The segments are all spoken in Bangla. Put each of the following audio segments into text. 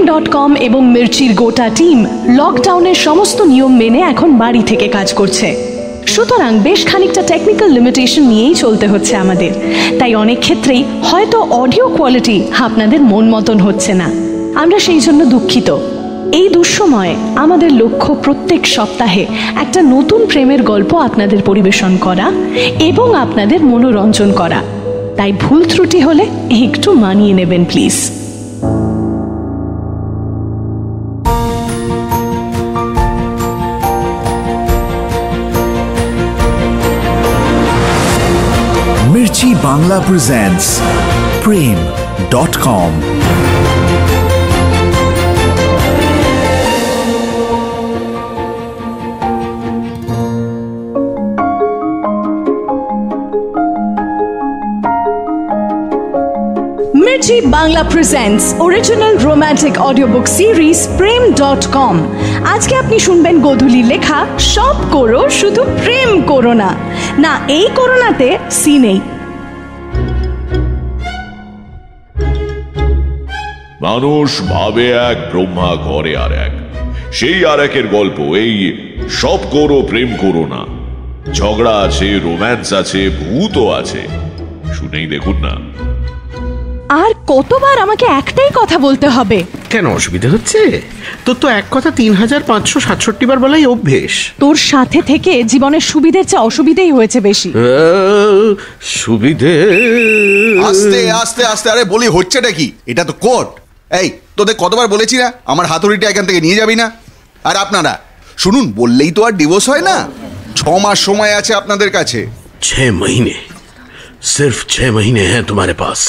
prem.com এবং মির্চির গোটা টিম লকডাউনের সমস্ত নিয়ম মেনে এখন বাড়ি থেকে কাজ করছে। সুতরাং বেশ খানিকটা টেকনিক্যাল লিমিটেশন নিয়েই চলতে হচ্ছে আমাদের, তাই অনেক ক্ষেত্রেই হয়তো অডিও কোয়ালিটি আপনাদের মন মতন হচ্ছে না। আমরা সেই জন্য দুঃখিত। এই দুঃসময়ে আমাদের লক্ষ্য প্রত্যেক সপ্তাহে একটা নতুন প্রেমের গল্প আপনাদের পরিবেশন করা এবং আপনাদের মনোরঞ্জন করা, তাই ভুল ত্রুটি হলে একটু মানিয়ে নেবেন please. Mirchi Bangla presents prem.com। Mirchi Bangla presents original romantic audio book series prem.com। আজকে আপনি শুনবেন গোধূলির লেখা সব করো শুধু প্রেম করো না। না, এই করোনাতে সি নেই। মানুষ ভাবে এক, ব্রহ্মা ঘরে আর এক। সেই আর একের গল্প এই সব করো প্রেম করো না। ঝগড়া আছে, রোম্যান্স আছে, ভূতও আছে, শুনেই দেখুন না। আর কতবার আমাকে একটাই কথা বলতে হবে? কেন, অসুবিধা হচ্ছে? তোর তো এক কথা 3567 বার বলাই অভ্যেস। তোর সাথে থেকে জীবনের সুবিধের চেয়ে অসুবিধেই হয়েছে বেশি। সুবিধে আস্তে আস্তে আস্তে। আরে বলি হচ্ছেটা কি? এটা তো কোর্ট। এই তোদের কতবার বলেছি না আমার হাতুড়িটা এখান থেকে নিয়ে যাবি না? আর আপনারা শুনুন, বললেই তো আর ডিভোর্স হয় না। 6 মাস সময় আছে আপনাদের কাছে। 6 মহিনে, সির্ফ 6 মহিনে হ্যাঁ তোমারে পাস।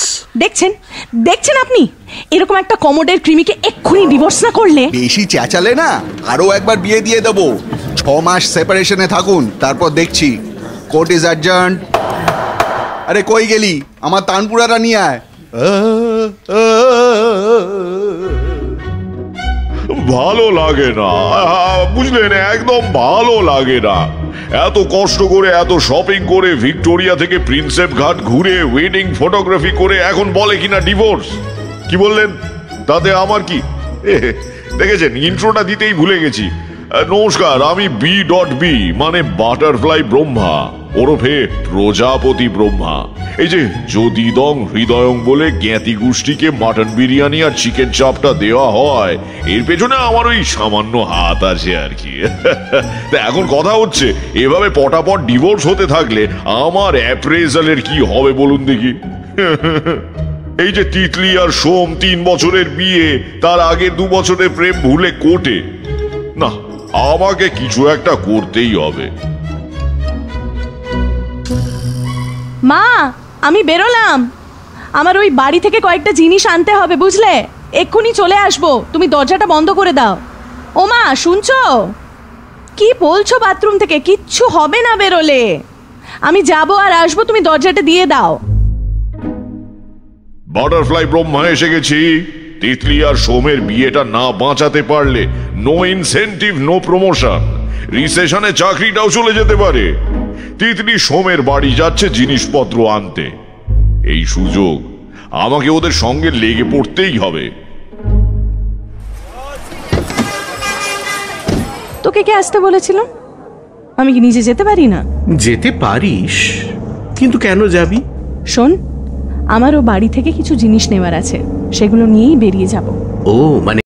দেখছেন আপনি, এরকম একটা কমোডের কৃমিকে এক্ষুনি ডিভোর্স না করলে। বেশি চেঁচালে না আরো একবার বিয়ে দিয়ে দেবো। 6 মাস সেপারেশনে থাকুন, তারপর দেখছি। Court is urgent. আরে কই গেলি? আমার তানপুরাটা নিয়ে আয়। ভালো লাগে না, বুঝলেন, একদম ভালো লাগে না। এত কষ্ট করে, এত শপিং করে, ভিক্টোরিয়া থেকে প্রিন্সেপ ঘাট ঘুরে, ওয়েডিং ফটোগ্রাফি করে এখন বলে কিনা ডিভোর্স। কি বললেন? তাতে আমার কি? দেখেছেন, ইন্ট্রোটা দিতেই ভুলে গেছি। নমস্কার, আমি B.B মানে বাটারফ্লাই ব্রহ্মা, ওরফে প্রজাপতি ব্রহ্মা। এই যে যদিদং হৃদয়ং বলে জ্ঞাতি গোষ্ঠীকে মাটন বিরিয়ানি আর চিকেন চাপটা দেওয়া হয়, এর পেছনে আমার ওই সামান্য হাত আছে আর কি। এখন কথা হচ্ছে, এভাবে পটাপট ডিভোর্স হতে থাকলে আমার অ্যাপ্রেজালের কি হবে বলুন দেখি। এই যে তিতলি আর সোম 3 বছরের বিয়ে, তার আগের 2 বছরের প্রেম ভুলে কোর্টে। না, আমাকে কিছু একটা করতেই হবে। মা, আমি বেরোলাম। আমার ওই বাড়ি থেকে কয়েকটা জিনিস আনতে হবে, বুঝলে? এক্ষুনি চলে আসবো, তুমি দরজাটা বন্ধ করে দাও। ও মা, শুনছো? কি বলছো বাথরুম থেকে? কিচ্ছু হবে না বেরোলে। আমি যাবো আর আসবো, তুমি দরজাটা দিয়ে দাও। বাটারফ্লাই ব্রহ্মা এসে গেছি। তিতলি আর সোমের বিয়েটা না বাঁচাতে পারলে নো ইনসেন্টিভ, নো প্রমোশন। রিসেশনে চাকরিটাও চলে যেতে পারে। তিতলি সোমের বাড়ি যাচ্ছে জিনিসপত্র আনতে। এই সুযোগ আমাকে ওদের সঙ্গে লেগে পড়তেই হবে। তোকে কে আসতে বলেছিল? আমি কি নিজে যেতে পারি না? যেতে পারিস, কিন্তু কেন যাবি? শোন, আমারও বাড়ি থেকে কিছু জিনিস নেওয়ার আছে, সেগুলো নিয়েই বেরিয়ে যাব। ও মানে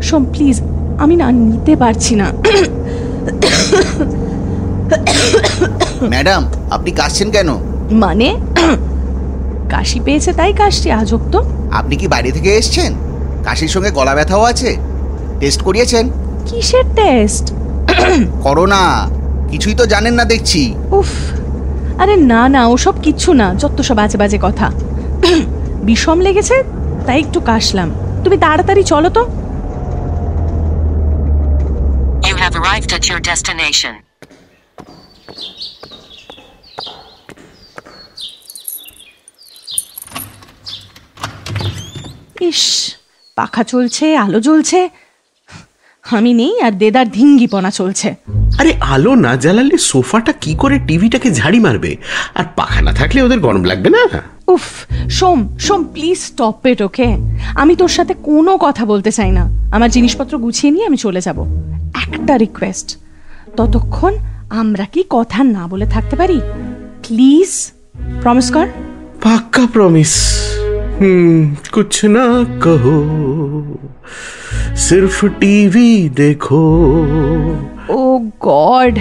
সোম প্লিজ, আমি না নিতে পারছি না। ম্যাডাম, আপনি কাশছেন কেন? মানে কাশি পেয়েছে তাই কাশছি। আজব তো। আপনি কি বাড়ি থেকে এসছেন? কাশির সঙ্গে গলা ব্যথাও আছে? টেস্ট করিয়েছেন? কিসের টেস্ট? করোনা। কিছুই তো জানেন না দেখছি। উফ, আরে না না, ওসব কিচ্ছু না, যত সব বাজে বাজে কথা। বিষম লেগেছে তাই একটু কাশলাম। তুমি তাড়াতাড়ি চলো তো। You have arrived at your destination. ইস, পাখা চলছে, আলো জ্বলছে, আমি নেই আর দেদার ধিঙ্গিপনা চলছে। আরে আলো না জ্বালালে সোফাটা কি করে টিভিটাকে ঝাড়ি মারবে? আর পাখা না থাকলে ওদের গরম লাগবে না? উফ, সোম সোম প্লিজ স্টপ ইট, ওকে? আমি তোর সাথে কোনো কথা বলতে চাই না। আমার জিনিসপত্র গুছিয়ে নিয়ে আমি চলে যাব। একটা রিকোয়েস্ট, ততক্ষণ আমরা কি কথা না বলে থাকতে পারি? প্লিজ প্রমিস কর। পাক্কা প্রমিস। कुछ ना कहो, सिर्फ टीवी देखो। ও গড,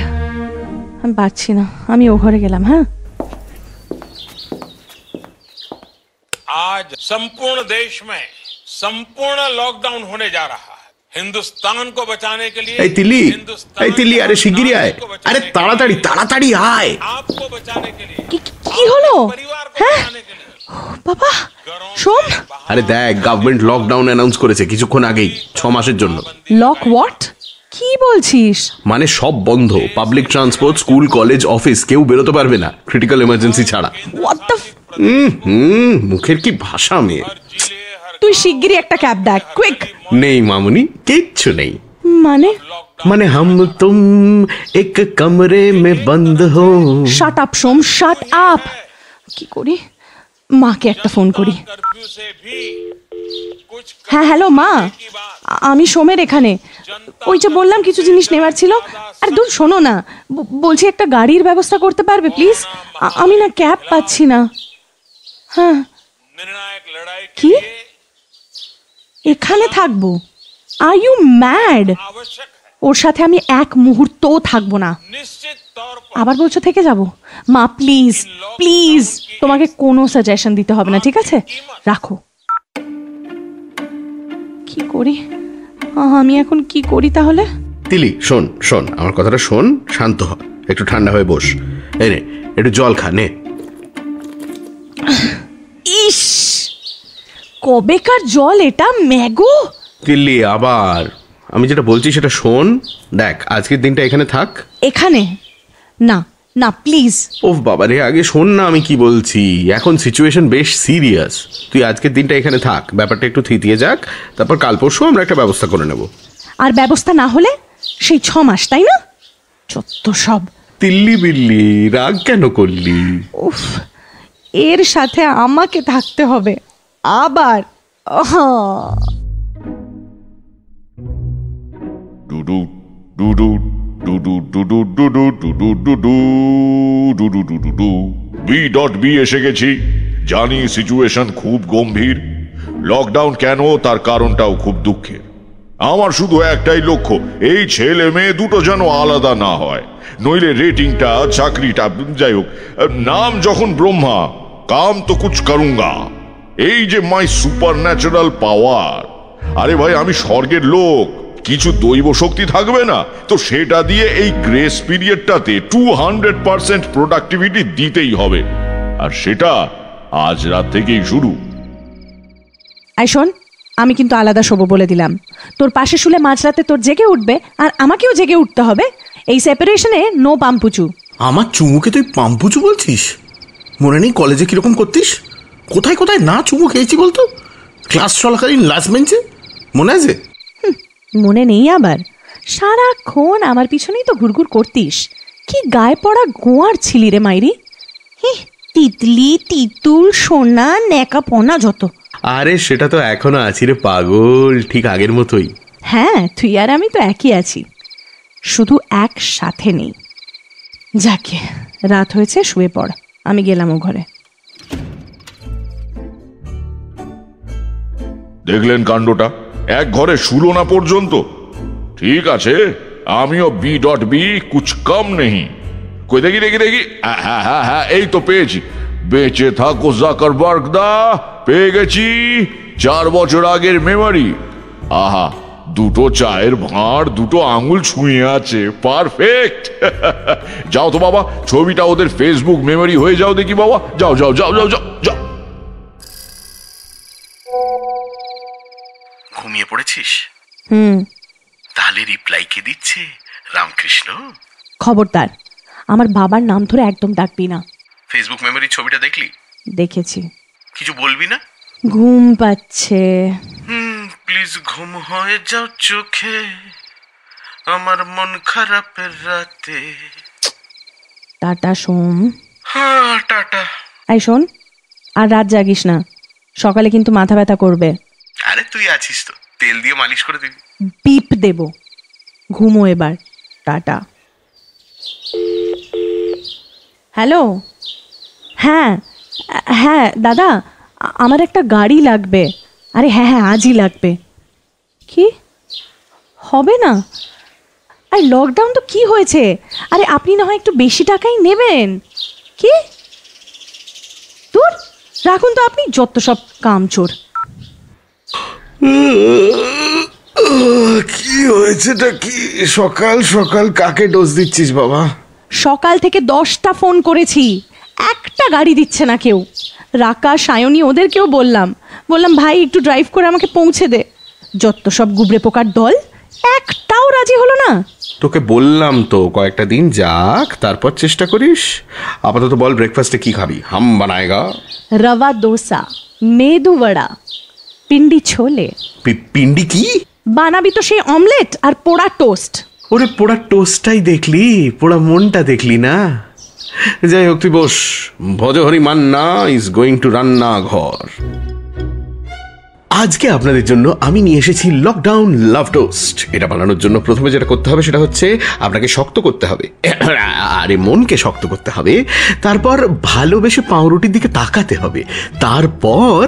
আমি পারছি না, আমি ও ঘরে গেলাম। হ্যাঁ, आज संपूर्ण देश में संपूर्ण लॉकडाउन होने जा रहा है। हिंदुस्तान को बचाने के लिए এই তিল্লি, আরে শিগগিরই আয়, আরে তাড়াতাড়ি তাড়াতাড়ি আয়। आपको बचाने के लिए, কি হলো? परिवार को হ্যাঁ बचाने के लिए বাবা, সোম, আরে দেখ, গভর্নমেন্ট লকডাউন অ্যানাউন্স করেছে কিছুক্ষণ আগেই, 6 মাসের জন্য। Lock what? কি বলছিস? মানে সব বন্ধ, public transport, school, college, office, কেউ বেরোতে পারবে না ক্রিটিক্যাল এমার্জেন্সি ছাড়া। হোয়াট দ্য, মুখের কি ভাষা মেয়ে। তুই শিগগিরই একটা ক্যাব ডাক, কুইক। নেই মামুনি, কিচ্ছু নেই। মানে হাম তুম এক কমরে মে বন্ধ হো। শাট আপ সোম, শাট আপ। কি করি? মাকে একটা ফোন করি। कर्फ्यू से भी कुछ হ্যাঁ হ্যালো মা, আমি সোমের এখানে। ওই যে বললাম কিছু জিনিস নেওয়ার ছিল। আর দূর শোনো না, বলছি একটা গাড়ির ব্যবস্থা করতে পারবে প্লিজ? আমি না ক্যাব পাচ্ছি না। হ্যাঁ, निर्णायक लड़ाई के কি? लिए এখানে থাকবো? Are you mad? आवश्यक है। ওর সাথে আমি এক মুহূর্তও থাকবো না। निश्चित तौर पर আবার বলছো থেকে যাব? মা প্লিজ প্লিজ, তোমাকে কোনো সাজেশন দিতে হবে না, ঠিক আছে? রাখো। কি করি আমি এখন, কি করি তাহলে? তিলি শোন শোন, আমার কথাটা শোন, শান্ত হ, একটু ঠান্ডা হয়ে বস। এই নে, একটু জল খা, নে। ইস, কবেকার জল এটা, ম্যাগো। তিল্লি আবার, আমি যেটা বলছি সেটা শোন। দেখ, আজকের দিনটা এখানে থাক। এখানে না না প্লিজ। ওফ বাবা রে, আগে শোন না আমি কি বলছি। এখন সিচুয়েশন বেশ সিরিয়াস। তুই আজকের দিনটা এখানে থাক, ব্যাপারটা একটু থিতিয়ে যাক, তারপর কাল পরশু আমরা একটা ব্যবস্থা করে নেব। আর ব্যবস্থা না হলে সেই 6 মাস, তাই না? চত্ব সব। তিল্লি বিল্লি, রাগ কেন করলি? উফ, এর সাথে আমাকে থাকতে হবে আবার। ডুডু ডুডু ডুডু ডুডু ডুডু ডুডু ডুডু ডুডু ডুডু বি এসে গেছি। জানি সিচুয়েশন খুব গম্ভীর, লকডাউন কেন তার কারণটাও খুব দুঃখের। আমার শুধু একটাই লক্ষ্য, এই ছেলে মেয়ে দুটো যেন আলাদা না হয়, নইলে রেটিংটা, চাকরিটা, যাই হোক, নাম যখন ব্রহ্মা, কাম তো কুছ করুঙ্গা। এই যে মাই সুপার ন্যাচারাল পাওয়ার, আরে ভাই আমি স্বর্গের লোক, কিছু দৈব শক্তি থাকবে না তো সেটা দিয়ে এই গ্রেস পিরিয়ডটাতে 200% প্রোডাক্টিভিটি দিতেই হবে, আর সেটা আজ রাত থেকেই শুরু। আই শোন, আমি কিন্তু আলাদা শোবো বলে দিলাম। তোর পাশে শুলে মাঝরাতে তোর জেগে উঠবে, আর আমাকেও জেগে উঠতে হবে। এই সেপারেশনে নো পাম্পুচু। আমার চুমুকে তুই পাম্পুচু বলছিস? মনে নেই কলেজে কিরকম করতিস? কোথায় কোথায় না চুমু খেয়েছি বলতো? ক্লাস চলাকালীন লাস্ট বেঞ্চে, মনে আছে? মনে নেই আবার? সারাক্ষণ আমার পিছনেই তো ঘুরঘুর করতিস। কি গায়ে পড়া গোয়ার ছিলি রে মাইরি। তিতলি, তিতুল, সোনা, ন্যাকা পনা যত। আরে সেটা তো এখনো আছি রে পাগল, ঠিক আগের মতোই। হ্যাঁ, তুই আর আমি তো একই আছি, শুধু একসাথে নেই। যাকে, রাত হয়েছে, শুয়ে পড়। আমি গেলাম ও ঘরে। দেখলেন কাণ্ডটা, এক ঘরে শুলো না পর্যন্ত। ঠিক আছে, আমিও বি কুছ কম নেই। কই দেখি দেখি দেখি, হ্যাঁ এই তো পেয়েছি। বেঁচে থাকো জাকারবার্গ দা, পেয়ে গেছি 4 বছর আগের মেমোরি। আহা, দুটো চায়ের ভাঁড়, দুটো আঙুল ছুঁয়ে আছে, পারফেক্ট। যাও তো বাবা, ছবিটা ওদের ফেসবুক মেমোরি হয়ে যাও দেখি বাবা, যাও যাও যাও যাও যাও যাও। ঘুমিয়ে পড়েছিস? হুম। তাহলে রিপ্লাই কে দিচ্ছে? রামকৃষ্ণ? খবরদার, আমার বাবার নাম ধরে একদম ডাকবি না। ফেসবুক মেমোরি ছবিটা দেখলি? দেখেছি। কিছু বলবি না? ঘুম পাচ্ছে। প্লিজ ঘুম হয়ে যাও চোখে, আমার মন খারাপের রাতে। টাটা সোম। হ্যাঁ টাটা। এই শোন, আর রাত জাগিস না, সকালে কিন্তু মাথা ব্যথা করবে। আরে তুই আছিস তো, তেল দিয়ে মালিশ করে দিবি। বিপ দেব। ঘুমো এবার, টাটা। হ্যালো, হ্যাঁ হ্যাঁ দাদা, আমার একটা গাড়ি লাগবে। আরে হ্যাঁ হ্যাঁ, আজই লাগবে। কি হবে না? আর লকডাউন তো কি হয়েছে? আরে আপনি না হয় একটু বেশি টাকাই নেবেন। কি দূর, রাখুন তো আপনি, যত সব কামচোর। কি হয়েছেটা কি? সকাল সকাল কাকে ডোজ দিচ্ছিস বাবা? সকাল থেকে 10টা ফোন করেছি, একটা গাড়ি দিচ্ছে না কেউ। রাকা, সায়নী ওদেরকেও বললাম ভাই একটু ড্রাইভ করে আমাকে পৌঁছে দে। যত সব গুবরে পোকার দল, একটাও রাজি হলো না। তোকে বললাম তো কয়েকটা দিন যাক, তারপর চেষ্টা করিস। আপাতত বল, ব্রেকফাস্টে কি খাবি? হাম বানায়েগা। রवा डोसा, मेदू वड़ा, पिंडी छोले। পিন্ডি কি? বানাবি তো সেই অমলেট আর পোড়া টোস্ট। ওরে পোড়া টোস্টটাই দেখলি, পোড়া মনটা দেখলি না। যাই হোক, তুই বস। Bhajahari Manna is going to রান্না ঘর। আজকে আপনাদের জন্য আমি নিয়ে এসেছি লকডাউন লাভ টোস্ট। এটা বানানোর জন্য প্রথমে যেটা করতে হবে সেটা হচ্ছে আপনাকে শক্ত করতে হবে, আরে মনকে শক্ত করতে হবে। তারপর ভালোবেসে পাউরুটির দিকে তাকাতে হবে। তারপর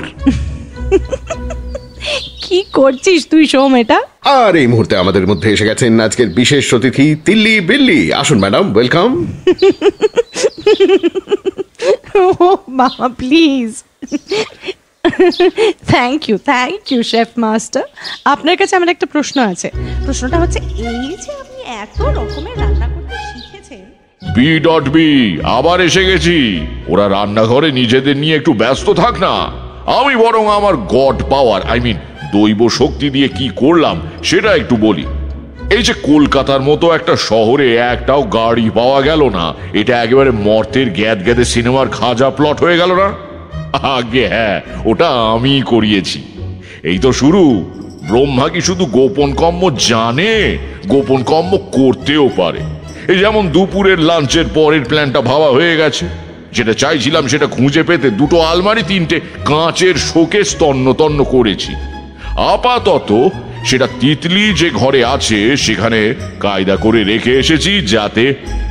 কি করছিস তুই সোম এটা? আর এই মুহূর্তে আমাদের মধ্যে এসে গেছেন আজকের বিশেষ অতিথি তিল্লি বিল্লি। আসুন ম্যাডাম, ওয়েলকাম। ও বাবা, please. Thank you chef master. আপনার কাছে আমার একটা প্রশ্ন আছে। প্রশ্নটা হচ্ছে এই যে আপনি এত রকমের রান্না করতে শিখেছেন। বি আবার এসে গেছি। ওরা রান্নাঘরে নিজেদের নিয়ে একটু ব্যস্ত থাক না। আমি বরং আমার গড পাওয়ার, দৈব শক্তি দিয়ে কি করলাম সেটা একটু বলি। এই যে কলকাতার মতো একটা শহরে একটাও গাড়ি পাওয়া গেল না, এটা একেবারে মর্তের গ্যাদে সিনেমার খাজা প্লট হয়ে গেল না? আগে হ্যাঁ, ওটা আমি করিয়েছি। এই তো শুরু। ব্রহ্মা কি শুধু গোপন কর্ম জানে, গোপন কর্ম করতেও পারে। এই যেমন দুপুরের লাঞ্চের পরের প্ল্যানটা ভাবা হয়ে গেছে। যেটা চাইছিলাম সেটা খুঁজে পেতে 2টো আলমারি, 3টে কাঁচের শোকেস তন্ন করেছি। আপাতত সেটা তিতলি যে ঘরে আছে সেখানে কায়দা করে রেখে এসেছি, যাতে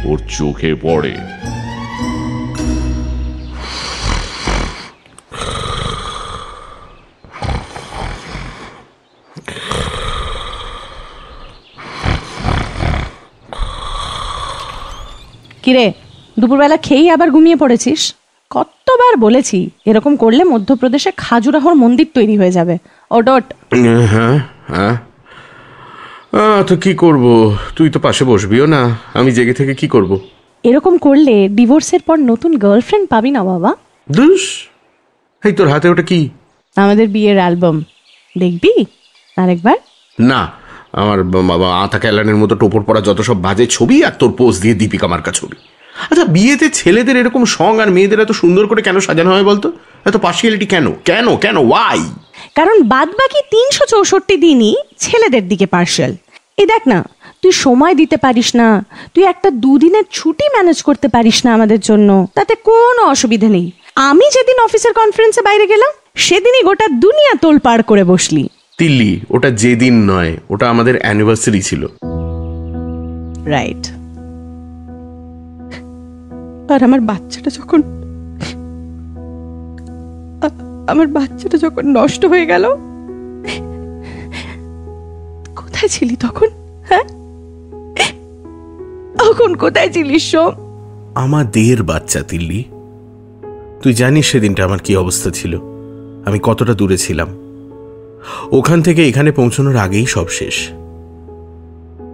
ওর চোখে পড়ে। কিরে, দুপুরবেলা খেয়েই আবার ঘুমিয়ে পড়েছিস? কতবার বলেছি, এরকম করলে মধ্যপ্রদেশে খাজুরাহর মন্দির তৈরি হয়ে যাবে। ওট। হ্যাঁ হ্যাঁ, তো কি করব? তুই তো পাশে বসবিও না, আমি জেগে থেকে কি করব? এরকম করলে ডিভোর্সের পর নতুন গার্লফ্রেন্ড পাবি না বাবা। দুস, এই তোর হাতে ওটা কি? আমাদের বিয়ের অ্যালবাম, দেখবি আরেকবার? না, আমার বাবা আতা ক্যালানের মতো টোপর পড়া যত সব বাজে ছবি আর তোর পোজ দিয়ে দীপিকা মার্কা ছবি। আচ্ছা, বিয়েতে ছেলেদের এরকম সং আর মেয়েদের এত সুন্দর করে কেন সাজানো হয় বলতো? এত পার্সিয়ালিটি কেন কেন কেন ওয়াই? কারণ বাদ বাকি 364 দিনই ছেলেদের দিকে পার্শিয়াল। এই দেখ না, তুই সময় দিতে পারিস না, তুই একটা 2 দিনের ছুটি ম্যানেজ করতে পারিস না আমাদের জন্য, তাতে কোনো অসুবিধা নেই। আমি যেদিন অফিসের কনফারেন্সে বাইরে গেলাম সেদিনই গোটা দুনিয়া তোলপাড় করে বসলি। তিল্লি, ওটা যেদিন নয়, ওটা আমাদের অ্যানিভার্সারি ছিল। রাইট। আর আমার বাচ্চাটা যখন নষ্ট হয়ে গেল, কোথায় ছিলি তখন? হ্যাঁ, তখন কোথায় ছিলিস সোম? আমাদের বাচ্চা তিল্লি, তুই জানিস সেদিনটা আমার কি অবস্থা ছিল, আমি কতটা দূরে ছিলাম। ওখান থেকে এখানে পৌঁছানোর আগেই সব শেষ।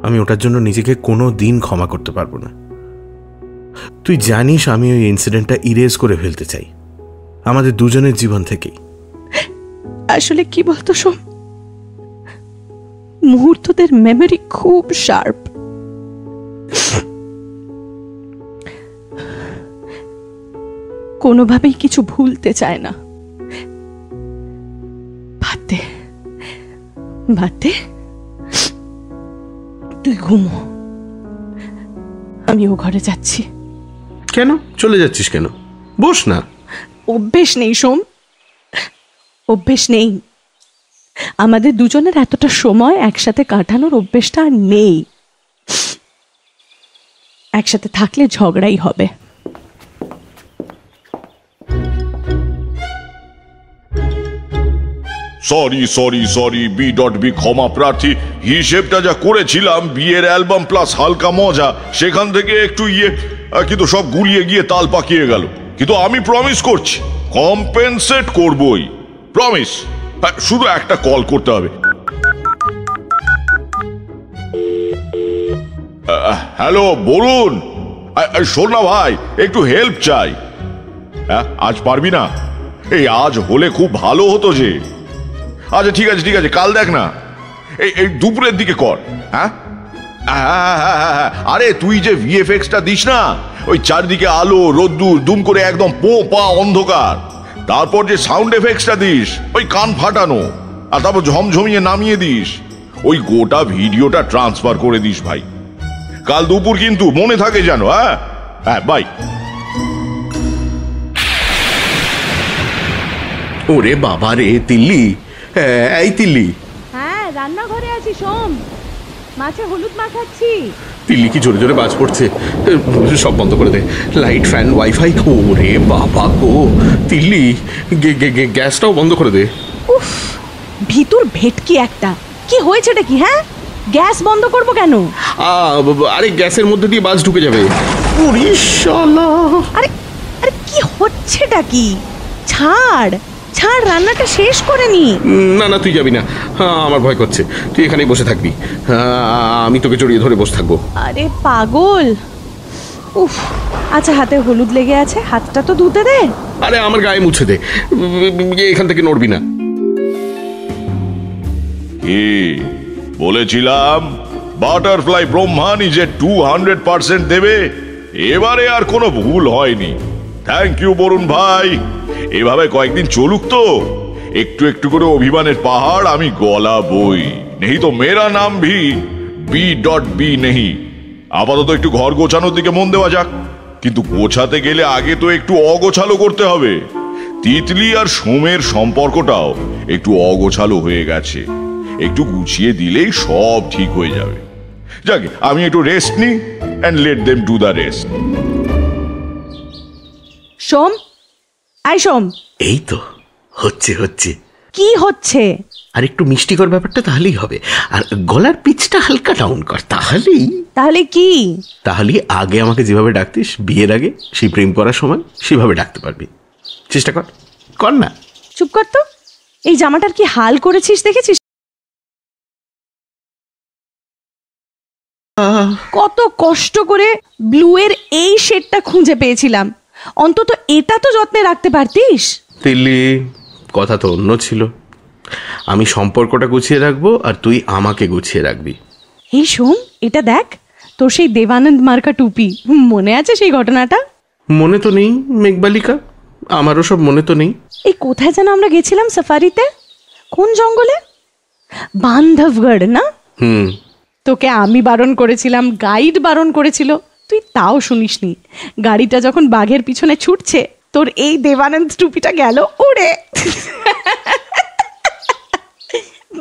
আমি ওটার জন্য নিজেকে কোনো দিন ক্ষমা করতে পারবো না। তুই জানিস আমি ওই ইনসিডেন্টটা ইরেজ করে ফেলতে চাই আমাদের দুজনের জীবন থেকেই। আসলে কি বলতো সোম, মুহূর্তদের মেমরি খুব শার্প। কোনোভাবেই কিছু ভুলতে চায় না। ভাতে তুই ঘুমো, আমি ও ঘরে যাচ্ছি। কেন চলে যাচ্ছিস? কেন? বস না। অভ্যেস নেই সোম, অভ্যেস নেই। আমাদের দুজনের এতটা সময় একসাথে কাটানোর অভ্যেসটা আর নেই। একসাথে থাকলে ঝগড়াই হবে। সরি সরি সরি বি ক্ষমা প্রার্থী। হিসেবটা যা করেছিলাম বিয়ের অ্যালবাম প্লাস হালকা মজা, সেখান থেকে একটু কিন্তু সব গুলিয়ে গিয়ে তাল পাকিয়ে গেল। কিন্তু আমি প্রমিস করছি কম্পেনসেট করবই, প্রমিস। শুধু একটা কল করতে হবে। হ্যালো, বলুন। শোন না ভাই, একটু হেল্প চাই। আজ পারবি না? এই আজ হলে খুব ভালো হতো যে। আচ্ছা ঠিক আছে ঠিক আছে, কাল দেখ না, এই দুপুরের দিকে কর। হ্যাঁ, আরে তুই যে ভিএফএক্সটা দিস না, ওই চারদিকে আলো রোদ্দুর দুম করে একদম পো পা অন্ধকার, তারপর যে সাউন্ড এফেক্টসটা দিস ওই কান ফাটানো, আর তারপর ঝমঝমিয়ে নামিয়ে দিস, ওই গোটা ভিডিওটা ট্রান্সফার করে দিস ভাই। কাল দুপুর কিন্তু মনে থাকে যেন। হ্যাঁ হ্যাঁ, বাই। ওরে বাবা রে তিল্লি, এই তিল্লি। হ্যাঁ, রান্নাঘরে আছি সোম, মাছে হলুদ মাখাচ্ছি। তিল্লি কি জোরে জোরে বাজ পড়ছে, সব বন্ধ করে দে, লাইট ফ্যান ওয়াইফাই। ওরে বাবা গো তিল্লি, গ্যাসটাও বন্ধ করে দে। উফ, ভিতর ভেটকি একটা। কি হয়েছেটা কি? হ্যাঁ, গ্যাস বন্ধ করবো কেন? আরে গ্যাসের মধ্যে দিয়ে বাজ ঢুকে যাবে। ওরে শালা, আরে আরে কি হচ্ছেটা কি? ছাড় ছাড়, রান্নাটা শেষ করে নি। না না, তুই যাবি না, আমার ভয় করছে। তুই এখানেই বসে থাকবি, আমি তোকে জড়িয়ে ধরে বসে থাকবো। আরে পাগল। উফ, আচ্ছা হাতে হলুদ লেগে আছে, হাতটা তো ধুতে দে। আরে আমার গায়ে মুছে দে, এখান থেকে নড়বি না। কি বলেছিলাম? বাটারফ্লাই ব্রহ্মা নিজে 200% দেবে। এবারে আর কোনো ভুল হয়নি। থ্যাংক ইউ বরুণ ভাই। এভাবে কয়েকদিন চলুক তো, একটু একটু করে অভিমানের পাহাড় আমি গলাবই। নেই তো মেরা নাম ভি বি নেই। আপাতত একটু ঘর গোছানোর দিকে মন দেওয়া যাক, কিন্তু গোছাতে গেলে আগে তো একটু অগোছালো করতে হবে। তিতলি আর সোমের সম্পর্কটাও একটু অগোছালো হয়ে গেছে, একটু গুছিয়ে দিলেই সব ঠিক হয়ে যাবে। যাকে আমি একটু রেস্ট নিই, and let them do the rest. Som, I Som. এই তো হচ্ছে হচ্ছে। কি হচ্ছে? আর একটু মিষ্টিকর ব্যাপারটা তাহলেই হবে, আর গলার পিচটা হালকা ডাউন কর, তাহলেই। তাহলে কি? তাহলে আগে আমাকে যেভাবে ডাকতিস বিয়ের আগে, সেই প্রেম করার সময়, সেভাবে ডাকতে পারবি। চেষ্টা কর, কর না। চুপ কর তো। এই জামাটার কি হাল করেছিস দেখেছিস? কত কষ্ট করে ব্লু এর এই শেডটা খুঁজে পেয়েছিলাম, অন্তত এটা তো যত্নে রাখতে পারতিস। তিল্লি, কথা তো অন্য ছিল। আমি সম্পর্কটা গুছিয়ে রাখবো আর তুই আমাকে গুছিয়ে রাখবি। এই শোন, এটা দেখ, তোর সেই দেবানন্দ মার্কা টুপি, মনে আছে সেই ঘটনাটা? মনে তো নেই মেঘবালিকা, আমারও সব মনে তো নেই। এই কোথায় যেন আমরা গেছিলাম সাফারিতে, কোন জঙ্গলে? বান্ধবগড় না? তোকে আমি বারণ করেছিলাম, গাইড বারণ করেছিল, তুই তাও শুনিসনি। গাড়িটা যখন বাঘের পিছনে ছুটছে, তোর এই দেবানন্দ টুপিটা গেল উড়ে।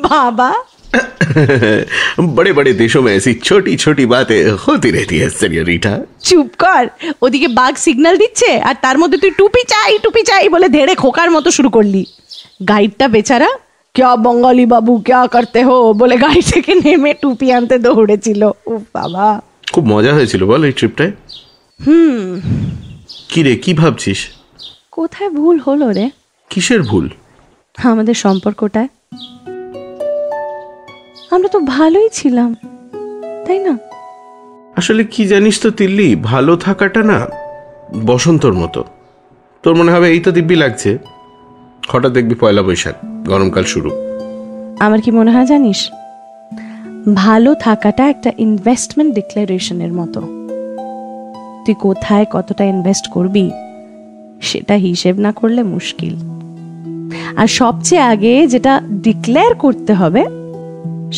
বাবা, बड़े बड़े देशों में ऐसी छोटी छोटी बातें होती रहती है सेनियोरिटा। চুপ কর। ওদিকে বাঘ সিগন্যাল দিচ্ছে আর তার মধ্যে তুই টুপি চাই বলে ধেড়ে খোকার মতো শুরু করলি। গাইডটা বেচারা ক্যা বঙ্গালী বাবু ক্যা করতে হো বলে গাড়ি থেকে নেমে টুপি আনতে দৌড়েছিল। ও বাবা, খুব মজা হয়েছিল বল এই ট্রিপটায়। কি রে, কি ভাবছিস? কোথায় ভুল হলো রে? কিসের ভুল? আমাদের সম্পর্কটায়। আমরা তো ভালোই ছিলাম, তাই না? আসলে কি জানিস তো তিল্লি, ভালো থাকাটা না বসন্তর মতো। তোর মনে হবে এই তো দিব্যি লাগছে, হঠাৎ দেখবি পয়লা বৈশাখ, গরমকাল শুরু। আমার কি মনে হয় জানিস, ভালো থাকাটা একটা ইনভেস্টমেন্ট ডিক্লারেশনের মতো। তুই কোথায় কতটা ইনভেস্ট করবি সেটা হিসেব না করলে মুশকিল। আর সবচেয়ে আগে যেটা ডিক্লেয়ার করতে হবে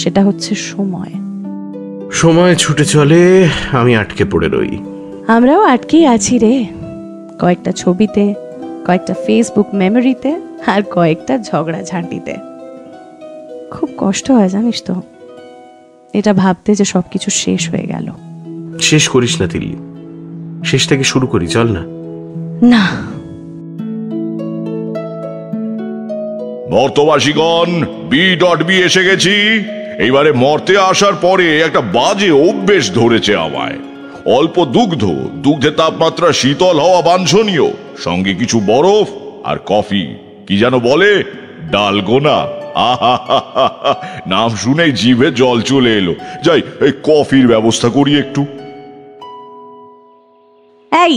সেটা হচ্ছে সময়। সময় ছুটে চলে, আমি আটকে পড়ে রই। আমরাও আটকেই আছি রে, কয়েকটা ছবিতে, কয়েকটা ফেসবুক মেমোরিতে, আর কয়েকটা ঝগড়া ঝাঁটিতে। খুব কষ্ট হয় জানিস তো এটা ভাবতে যে সবকিছু শেষ হয়ে গেল। শেষ করিস না তিল্লি, শেষ থেকে শুরু করি, চল না। না, মর্তবাসীগণ, বি এসে গেছি। এইবারে মর্তে আসার পরে একটা বাজে অভ্যেস ধরেছে আমায়। অল্প দুগ্ধের তাপমাত্রা শীতল হওয়া বাঞ্ছনীয়, সঙ্গে কিছু বরফ আর কফি। কি যেন বলে, ডালগোনা। নাম শুনেই জিভে জল চলে এলো। যাই, এই কফির ব্যবস্থা করি একটু। এই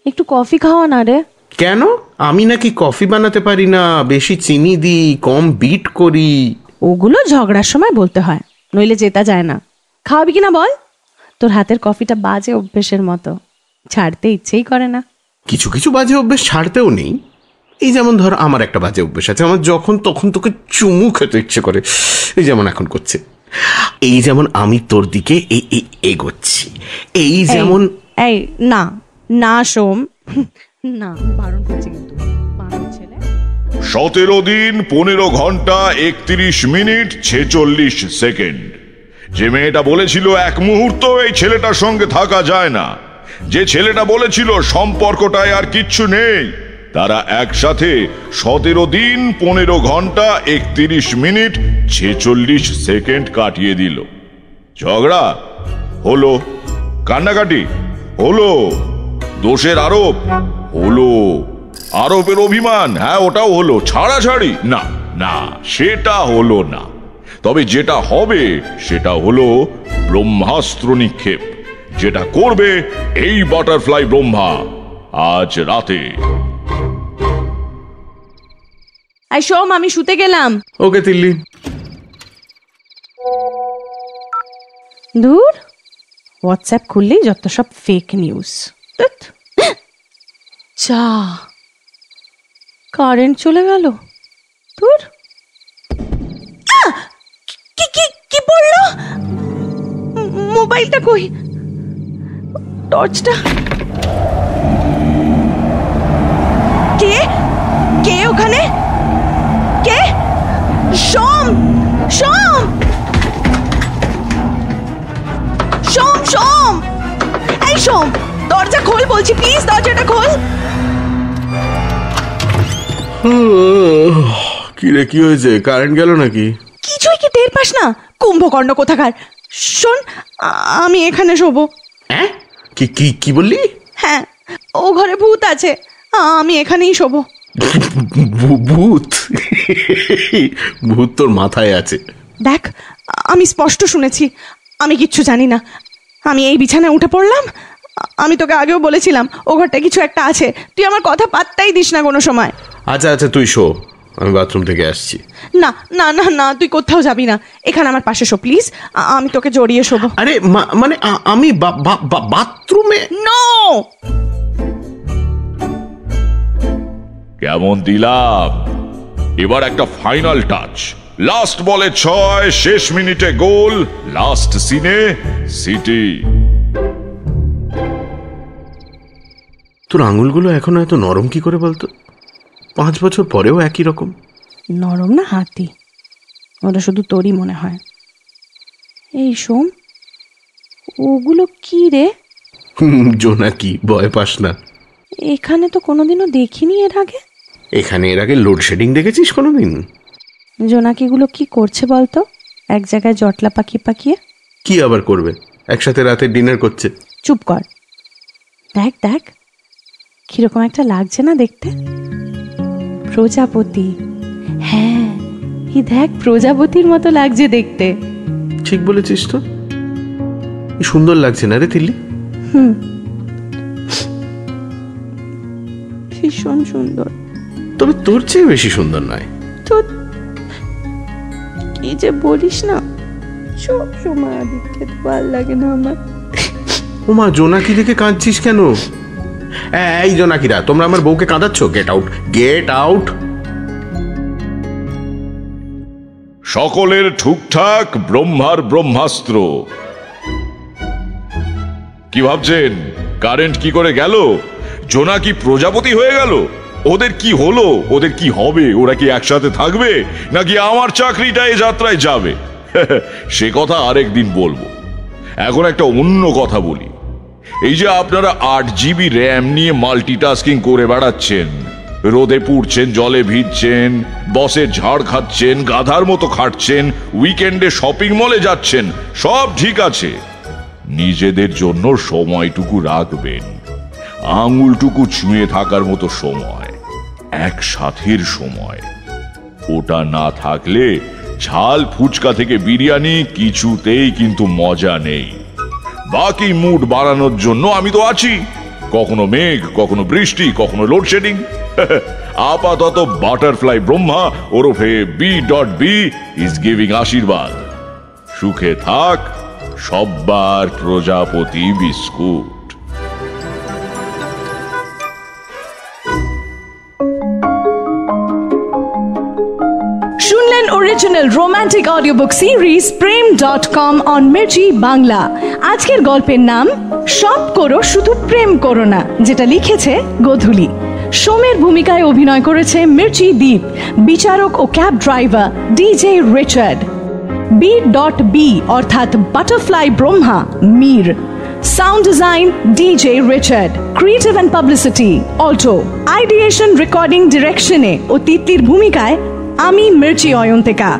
একটু কফি খাওয়া না রে। কেন? আমি নাকি কফি বানাতে পারি না? বেশি চিনি দিই, কম বিট করি। ওগুলো ঝগড়ার সময় বলতে হয়, নইলে জেতা যায় না। খাওয়াবি কিনা বল? তোর হাতের কফিটা বাজে অভ্যেসের মতো, ছাড়তে ইচ্ছেই করে না। কিছু কিছু বাজে অভ্যেস ছাড়তেও নেই। এই যেমন ধর, আমার একটা বাজে অভ্যেস আছে, আমার যখন তখন তোকে চুমু খেতে ইচ্ছে করে। এই যেমন এখন করছে, এই যেমন আমি তোর দিকে এগোচ্ছি, এই যেমন। এই না না সোম, না, বারণ করছি কিন্তু। বারণ ছেলে। 17 দিন 15 ঘন্টা 31 মিনিট 46 সেকেন্ড। যে মেয়েটা বলেছিল এক মুহূর্ত এই ছেলেটার সঙ্গে থাকা যায় না, যে ছেলেটা বলেছিল সম্পর্কটায় আর কিচ্ছু নেই, তারা একসাথে 17 দিন 15 ঘন্টা 31 মিনিট 46 সেকেন্ড কাটিয়ে দিল। ঝগড়া হলো, কান্নাকাটি হলো, দোষের আরোপ হলো, আরোপের অভিমান, হ্যাঁ ওটাও হলো, ছাড়াছাড়ি না, না সেটা হলো না। তবে যেটা হবে সেটা হলো ব্রহ্মাস্ত্র নিক্ষেপ, যেটা করবে এই বাটারফ্লাই ব্রহ্মা আজ রাতে। এই সোম, আমি শুতে গেলাম। ওকে তিল্লি। দূর, হোয়াটসঅ্যাপ খুললেই যত সব ফেক নিউজ। চা, কারেন্ট চলে গেল। দূর, কি পড়লো? মোবাইলটা কই? টর্চটা। কে কে ওখানে? কে? সোম, সোম, সোম, সোম, এই সোম, দরজা খোল বলছি, প্লিজ দরজাটা খোল। কি রে, কি হয়েছে? কারেন্ট গেল নাকি? কিছুই কি টের পাস না? কুম্ভকর্ণ কোথাকার। শোন, আমি এখানে শোবো। হ্যাঁ? কি কি কি বললি? হ্যাঁ, ও ঘরে ভূত আছে, আমি এখানেই শোবো। ভূত? ভূত তোর মাথায় আছে? দেখ, আমি স্পষ্ট শুনেছি, আমি কিচ্ছু জানি না। আমি এই বিছানায় উঠে পড়লাম। আমি তোকে আগেও বলেছিলাম ও ঘরটা কিছু একটা আছে, তুই আমার কথা পাত্তাই দিস না কোনো সময়। আচ্ছা আচ্ছা, তুই শো, আমি বাথরুম থেকে আসছি। না না না না, তুই কোথাও যাবি না, এখানে আমার পাশে শো প্লিজ, আমি তোকে জড়িয়ে শোবো। আরে মানে আমি বাথরুমে? নো। কেমন দিলাম? এবার একটা ফাইনাল টাচ। লাস্ট বলে 6, শেষ মিনিটে গোল, লাস্ট সিনে সিটি। তোর আঙুলগুলো এখনো এত নরম কি করে বলতো? 5 বছর পরেও একই রকম। নরম না হাতি, ওটা শুধু তোরই মনে হয়। এই সোম, ওগুলো কি রে? জোনাকি, ভয় পাস না। এখানে তো কোনোদিনও দেখিনি এর আগে। এখানে এর আগে লোডশেডিং দেখেছিস কোনোদিন? জোনাকিগুলো কি করছে বলতো, এক জায়গায় জটলা পাকিয়ে? কি আবার করবে? একসাথে রাতে ডিনার করছে। চুপ কর, দেখ দেখ কিরকম একটা লাগছে না দেখতে? প্রজাপতি। হ্যাঁ, এই দেখ, প্রজাপতির মতো লাগছে দেখতে। ঠিক বলেছিস তো, সুন্দর লাগছে না রে তিল্লি? ভীষণ সুন্দর। তবে তোর চেয়ে বেশি সুন্দর নয়। তো কি যে বলিস না, সব সময় দেখতে ভালো লাগে না আমার। ওমা, জোনাকি দেখে কাঁদছিস কেন? এই জোনাকিরা, তোমরা আমার বউকে কাঁদাচ্ছ? Get out, get out. সকলের ঠুকঠাক ব্রহ্মার ব্রহ্মাস্ত্র। কি ভাবছেন কারেন্ট কি করে গেল? জোনাকি প্রজাপতি হয়ে গেল? ওদের কি হলো, ওদের কি হবে, ওরা কি একসাথে থাকবে নাকি আমার চাকরিটা এ যাত্রায় যাবে সে কথা আরেকদিন বলবো। এখন একটা অন্য কথা বলি। এই যে আপনারা 8 GB RAM নিয়ে মাল্টিটাস্কিং করে বেড়াচ্ছেন, রোদে পুড়ছেন, জলে ভিজছেন, বসের ঝাড় খাচ্ছেন, গাধার মতো খাটছেন, উইকেন্ডে শপিং মলে যাচ্ছেন, সব ঠিক আছে। নিজেদের জন্য সময়টুকু রাখবেন, আঙুলটুকু ছুঁয়ে থাকার মতো সময়, একসাথের সময়। ওটা না থাকলে ঝাল ফুচকা থেকে বিরিয়ানি কিছুতেই কিন্তু মজা নেই। বাকি মুড বাড়ানোর জন্য আমি তো আছি, কখনো মেঘ, কখনো বৃষ্টি, কখনো লোডশেডিং। আপাতত বাটারফ্লাই ব্রহ্মা ওরফে B.B ইজ গিভিং আশীর্বাদ। সুখে থাক সব্বার প্রজাপতি বিস্কুট। শুনলেন original romantic audio book series প্রেম.com অন মির্চি বাংলা। আজকের গল্পের নাম সব করো শুধু প্রেম করো না, যেটা লিখেছে গোধূলি। সোমের ভূমিকায় অভিনয় করেছে মির্চি দীপ, বিচারক ও cab driver DJ Richard. B.B অর্থাৎ butterfly Brahma Mir, sound design DJ Richard, creative and publicity Alto, ideation recording ডিরেকশনে ও তিতলির ভূমিকায় আমি মির্চি অয়ন্তিকা।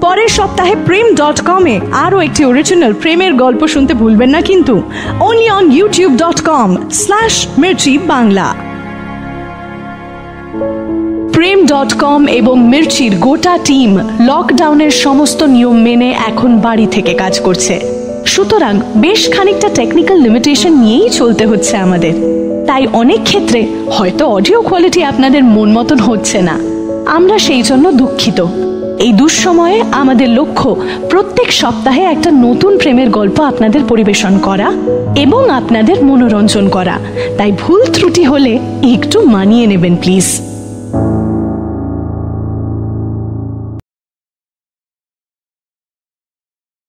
পরের সপ্তাহে প্রেম.com-এ আরও একটি অরিজিনাল প্রেমের গল্প শুনতে ভুলবেন না কিন্তু, only on youtube.com/mirchi bangla। প্রেম.com এবং মির্চির গোটা টিম লকডাউনের সমস্ত নিয়ম মেনে এখন বাড়ি থেকে কাজ করছে। সুতরাং বেশ খানিকটা টেকনিক্যাল লিমিটেশন নিয়েই চলতে হচ্ছে আমাদের। তাই অনেক ক্ষেত্রে হয়তো অডিও কোয়ালিটি আপনাদের মন মতন হচ্ছে না, আমরা সেই জন্য দুঃখিত। এই দুঃসময়ে আমাদের লক্ষ্য প্রত্যেক সপ্তাহে একটা নতুন প্রেমের গল্প আপনাদের পরিবেশন করা এবং আপনাদের মনোরঞ্জন করা। তাই ভুল ত্রুটি হলে একটু মানিয়ে নেবেন প্লিজ।